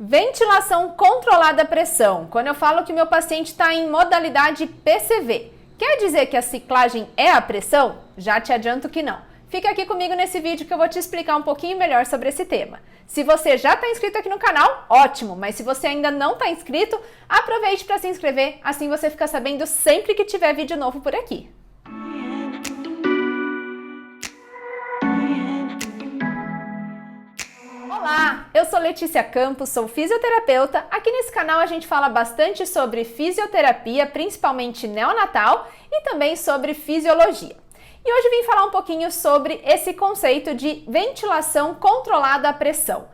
Ventilação controlada à pressão. Quando eu falo que meu paciente está em modalidade PCV, quer dizer que a ciclagem é a pressão? Já te adianto que não. Fica aqui comigo nesse vídeo que eu vou te explicar um pouquinho melhor sobre esse tema. Se você já está inscrito aqui no canal, ótimo! Mas se você ainda não está inscrito, aproveite para se inscrever, assim você fica sabendo sempre que tiver vídeo novo por aqui. Olá, eu sou Letícia Campos, sou fisioterapeuta. Aqui nesse canal a gente fala bastante sobre fisioterapia, principalmente neonatal, e também sobre fisiologia. E hoje vim falar um pouquinho sobre esse conceito de ventilação controlada à pressão.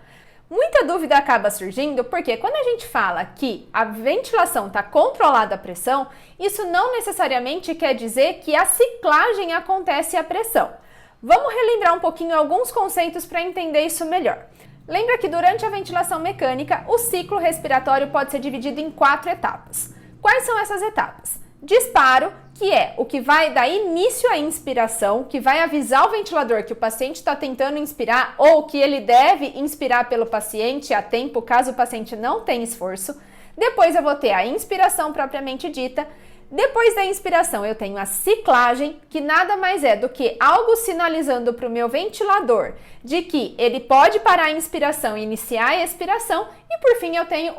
Muita dúvida acaba surgindo porque quando a gente fala que a ventilação está controlada à pressão, isso não necessariamente quer dizer que a ciclagem acontece à pressão. Vamos relembrar um pouquinho alguns conceitos para entender isso melhor. Lembra que durante a ventilação mecânica, o ciclo respiratório pode ser dividido em 4 etapas. Quais são essas etapas? Disparo, que é o que vai dar início à inspiração, que vai avisar o ventilador que o paciente está tentando inspirar ou que ele deve inspirar pelo paciente a tempo, caso o paciente não tenha esforço. Depois eu vou ter a inspiração propriamente dita. Depois da inspiração, eu tenho a ciclagem, que nada mais é do que algo sinalizando para o meu ventilador de que ele pode parar a inspiração e iniciar a expiração. E por fim, eu tenho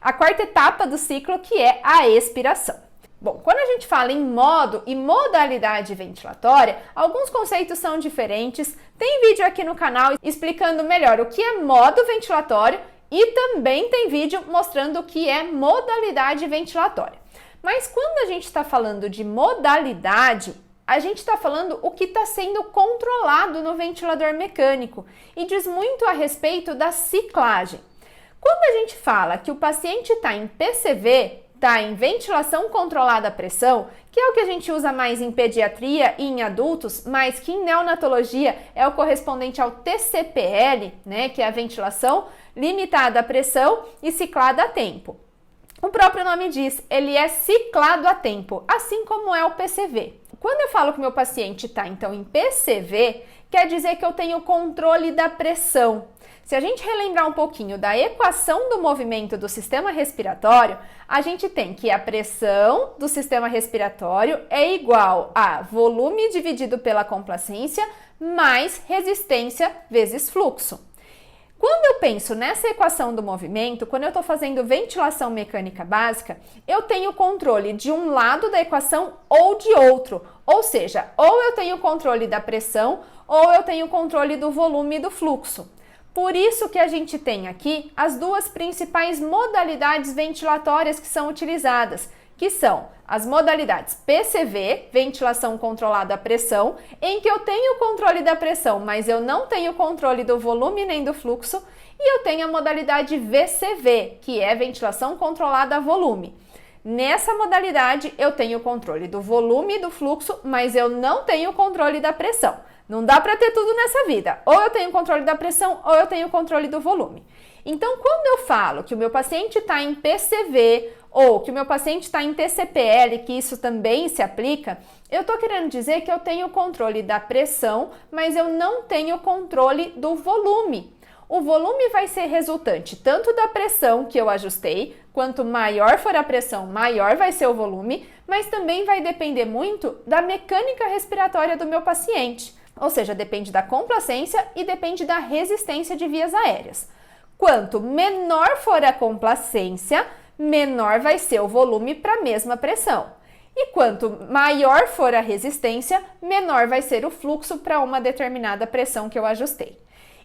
a quarta etapa do ciclo, que é a expiração. Bom, quando a gente fala em modo e modalidade ventilatória, alguns conceitos são diferentes. Tem vídeo aqui no canal explicando melhor o que é modo ventilatório e também tem vídeo mostrando o que é modalidade ventilatória. Mas quando a gente está falando de modalidade, a gente está falando o que está sendo controlado no ventilador mecânico e diz muito a respeito da ciclagem. Quando a gente fala que o paciente está em PCV, está em ventilação controlada à pressão, que é o que a gente usa mais em pediatria e em adultos, mas que em neonatologia é o correspondente ao TCPL, né, que é a ventilação limitada à pressão e ciclada a tempo. O próprio nome diz, ele é ciclado a tempo, assim como é o PCV. Quando eu falo que meu paciente está, então, em PCV, quer dizer que eu tenho controle da pressão. Se a gente relembrar um pouquinho da equação do movimento do sistema respiratório, a gente tem que a pressão do sistema respiratório é igual a volume dividido pela complacência mais resistência vezes fluxo. Quando eu penso nessa equação do movimento, quando eu estou fazendo ventilação mecânica básica, eu tenho controle de um lado da equação ou de outro. Ou seja, ou eu tenho controle da pressão ou eu tenho controle do volume e do fluxo. Por isso que a gente tem aqui as duas principais modalidades ventilatórias que são utilizadas, que são as modalidades PCV, ventilação controlada à pressão, em que eu tenho o controle da pressão, mas eu não tenho controle do volume nem do fluxo, e eu tenho a modalidade VCV, que é ventilação controlada a volume. Nessa modalidade, eu tenho o controle do volume e do fluxo, mas eu não tenho o controle da pressão. Não dá para ter tudo nessa vida. Ou eu tenho o controle da pressão, ou eu tenho o controle do volume. Então, quando eu falo que o meu paciente está em PCV, ou que o meu paciente está em TCPL, que isso também se aplica, eu estou querendo dizer que eu tenho o controle da pressão, mas eu não tenho o controle do volume. O volume vai ser resultante tanto da pressão que eu ajustei, quanto maior for a pressão, maior vai ser o volume, mas também vai depender muito da mecânica respiratória do meu paciente. Ou seja, depende da complacência e depende da resistência de vias aéreas. Quanto menor for a complacência, menor vai ser o volume para a mesma pressão. E quanto maior for a resistência, menor vai ser o fluxo para uma determinada pressão que eu ajustei.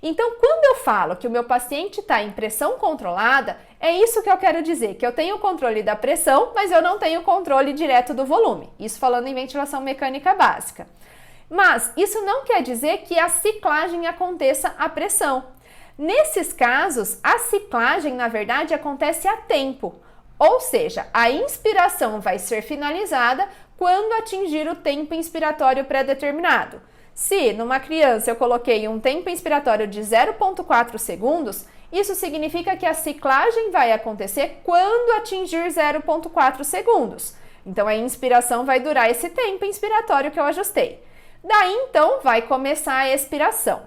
Então, quando eu falo que o meu paciente está em pressão controlada, é isso que eu quero dizer, que eu tenho o controle da pressão, mas eu não tenho o controle direto do volume. Isso falando em ventilação mecânica básica. Mas isso não quer dizer que a ciclagem aconteça à pressão. Nesses casos, a ciclagem, na verdade, acontece a tempo. Ou seja, a inspiração vai ser finalizada quando atingir o tempo inspiratório pré-determinado. Se numa criança eu coloquei um tempo inspiratório de 0,4 segundos, isso significa que a ciclagem vai acontecer quando atingir 0,4 segundos. Então a inspiração vai durar esse tempo inspiratório que eu ajustei. Daí então vai começar a expiração.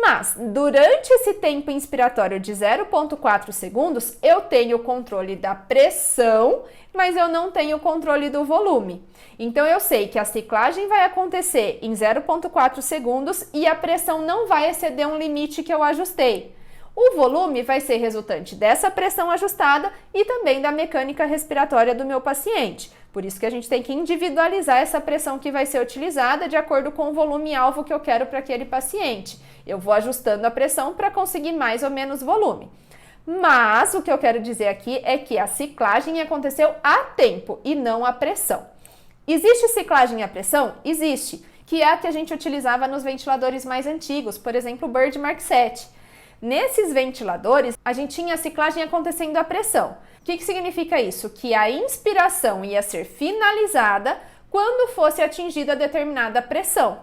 Mas, durante esse tempo inspiratório de 0,4 segundos, eu tenho o controle da pressão, mas eu não tenho o controle do volume. Então, eu sei que a ciclagem vai acontecer em 0,4 segundos e a pressão não vai exceder um limite que eu ajustei. O volume vai ser resultante dessa pressão ajustada e também da mecânica respiratória do meu paciente. Por isso que a gente tem que individualizar essa pressão que vai ser utilizada de acordo com o volume-alvo que eu quero para aquele paciente. Eu vou ajustando a pressão para conseguir mais ou menos volume. Mas o que eu quero dizer aqui é que a ciclagem aconteceu a tempo e não a pressão. Existe ciclagem à pressão? Existe, que é a que a gente utilizava nos ventiladores mais antigos, por exemplo, o Bird Mark 7. Nesses ventiladores, a gente tinha a ciclagem acontecendo à pressão. O que significa isso? Que a inspiração ia ser finalizada quando fosse atingida determinada pressão.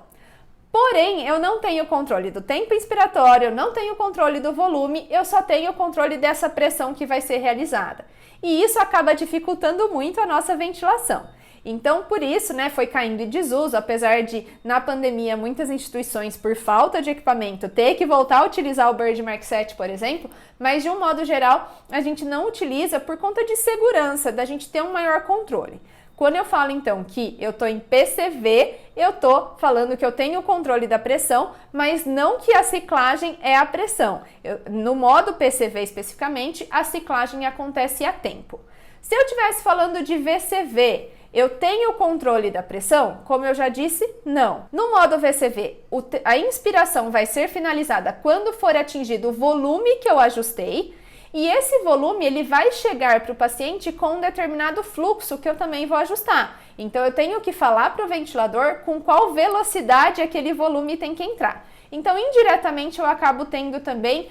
Porém, eu não tenho controle do tempo inspiratório, eu não tenho controle do volume, eu só tenho controle dessa pressão que vai ser realizada. E isso acaba dificultando muito a nossa ventilação. Então, por isso, foi caindo em desuso, apesar de, na pandemia, muitas instituições, por falta de equipamento, ter que voltar a utilizar o Bird Mark 7, por exemplo, mas, de um modo geral, a gente não utiliza por conta de segurança, da gente ter um maior controle. Quando eu falo, então, que eu estou em PCV, eu estou falando que eu tenho o controle da pressão, mas não que a ciclagem é a pressão. No modo PCV, especificamente, a ciclagem acontece a tempo. Se eu estivesse falando de VCV, eu tenho o controle da pressão? Como eu já disse, não. No modo VCV, a inspiração vai ser finalizada quando for atingido o volume que eu ajustei, e esse volume ele vai chegar para o paciente com um determinado fluxo que eu também vou ajustar. Então, eu tenho que falar para o ventilador com qual velocidade aquele volume tem que entrar. Então, indiretamente, eu acabo tendo também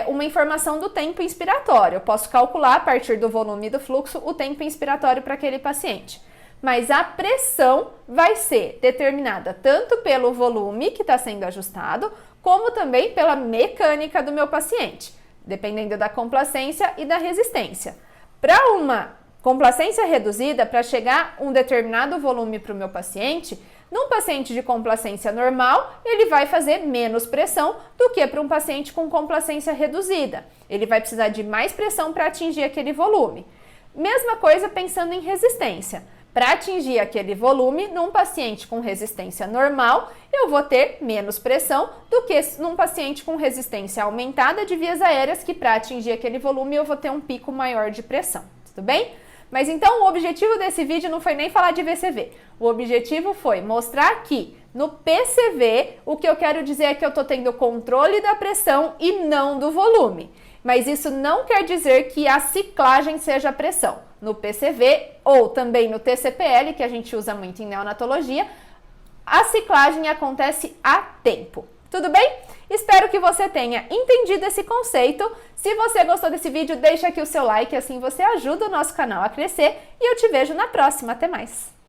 uma informação do tempo inspiratório. Eu posso calcular, a partir do volume e do fluxo, o tempo inspiratório para aquele paciente. Mas a pressão vai ser determinada tanto pelo volume que está sendo ajustado, como também pela mecânica do meu paciente, dependendo da complacência e da resistência. Para uma complacência reduzida, para chegar um determinado volume para o meu paciente, num paciente de complacência normal, ele vai fazer menos pressão do que para um paciente com complacência reduzida. Ele vai precisar de mais pressão para atingir aquele volume. Mesma coisa pensando em resistência. Para atingir aquele volume, num paciente com resistência normal, eu vou ter menos pressão do que num paciente com resistência aumentada de vias aéreas, que para atingir aquele volume eu vou ter um pico maior de pressão, tudo bem? Mas então o objetivo desse vídeo não foi nem falar de VCV, o objetivo foi mostrar que no PCV o que eu quero dizer é que eu estou tendo controle da pressão e não do volume. Mas isso não quer dizer que a ciclagem seja a pressão. No PCV ou também no TCPL, que a gente usa muito em neonatologia, a ciclagem acontece a tempo. Tudo bem? Espero que você tenha entendido esse conceito. Se você gostou desse vídeo, deixa aqui o seu like, assim você ajuda o nosso canal a crescer. E eu te vejo na próxima. Até mais!